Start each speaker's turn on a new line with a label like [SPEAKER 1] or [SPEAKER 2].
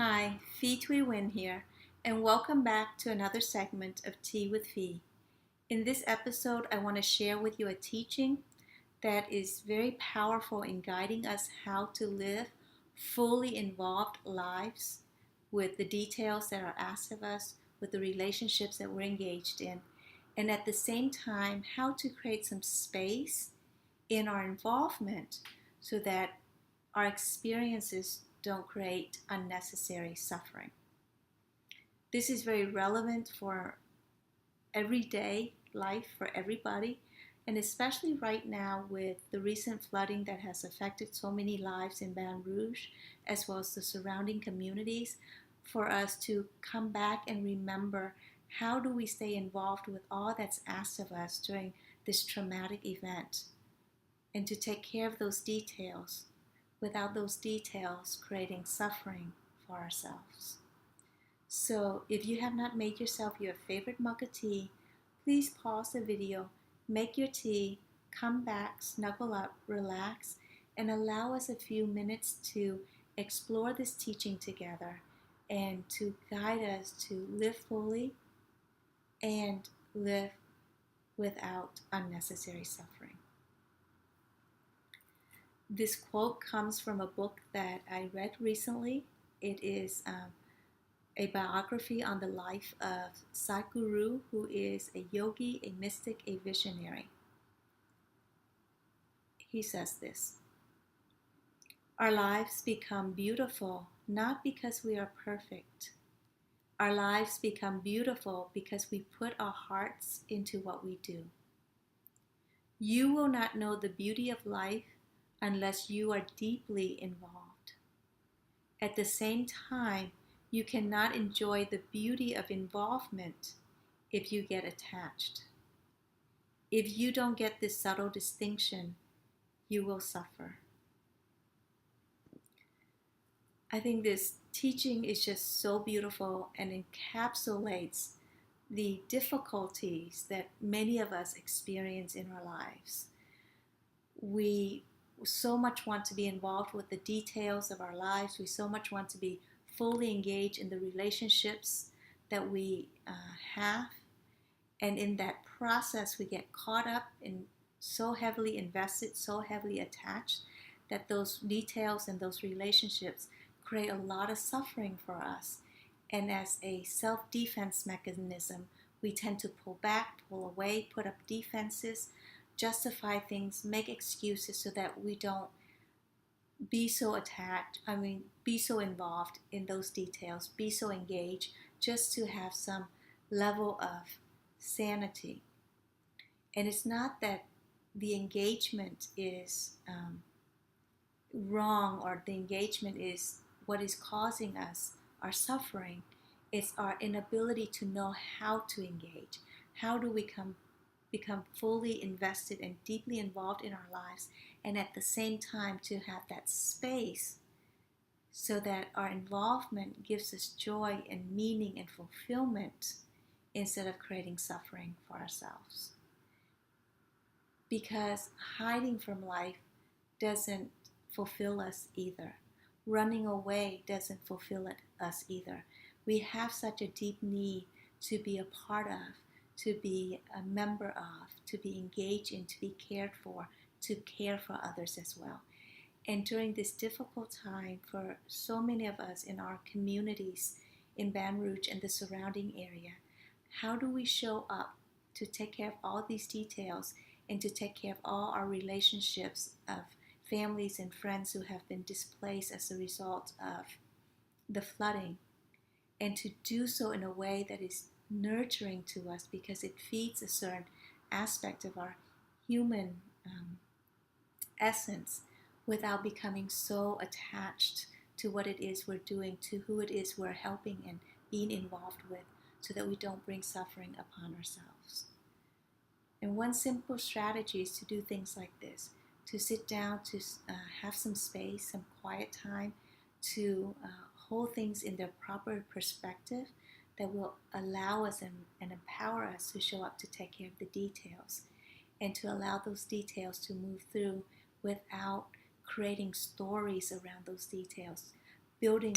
[SPEAKER 1] Hi, Fee Tui Win here, and welcome back to another segment of Tea with Fee. In this episode, I want to share with you a teaching that is very powerful in guiding us how to live fully involved lives with the details that are asked of us, with the relationships that we're engaged in, and at the same time, how to create some space in our involvement so that our experiences don't create unnecessary suffering. This is very relevant for everyday life for everybody, and especially right now with the recent flooding that has affected so many lives in Baton Rouge, as well as the surrounding communities, for us to come back and remember how do we stay involved with all that's asked of us during this traumatic event, and to take care of those details without those details creating suffering for ourselves. So if you have not made yourself your favorite mug of tea, please pause the video, make your tea, come back, snuggle up, relax, and allow us a few minutes to explore this teaching together and to guide us to live fully and live without unnecessary suffering. This quote comes from a book that I read recently. It is a biography on the life of Sadhguru, who is a yogi, a mystic, a visionary. He says this: "Our lives become beautiful not because we are perfect. Our lives become beautiful because we put our hearts into what we do. You will not know the beauty of life unless you are deeply involved. At the same time, you cannot enjoy the beauty of involvement if you get attached. If you don't get this subtle distinction, you will suffer." I think this teaching is just so beautiful and encapsulates the difficulties that many of us experience in our lives. We so much want to be involved with the details of our lives. We so much want to be fully engaged in the relationships that we have. And in that process, we get caught up and so heavily invested, so heavily attached, that those details and those relationships create a lot of suffering for us. And as a self-defense mechanism, we tend to pull back, pull away, put up defenses, justify things, make excuses so that we don't be so be so involved in those details, be so engaged, just to have some level of sanity. And it's not that the engagement is wrong, or the engagement is what is causing us our suffering. It's our inability to know how to engage. How do we become fully invested and deeply involved in our lives, and at the same time to have that space so that our involvement gives us joy and meaning and fulfillment instead of creating suffering for ourselves. Because hiding from life doesn't fulfill us either. Running away doesn't fulfill us either. We have such a deep need to be a part of, to be a member of, to be engaged in, to be cared for, to care for others as well. And during this difficult time for so many of us in our communities in Baton Rouge and the surrounding area, how do we show up to take care of all these details and to take care of all our relationships of families and friends who have been displaced as a result of the flooding, and to do so in a way that is nurturing to us because it feeds a certain aspect of our human essence without becoming so attached to what it is we're doing, to who it is we're helping and being involved with, so that we don't bring suffering upon ourselves. And one simple strategy is to do things like this: to sit down, to have some space, some quiet time, to hold things in their proper perspective that will allow us and empower us to show up to take care of the details, and to allow those details to move through without creating stories around those details, building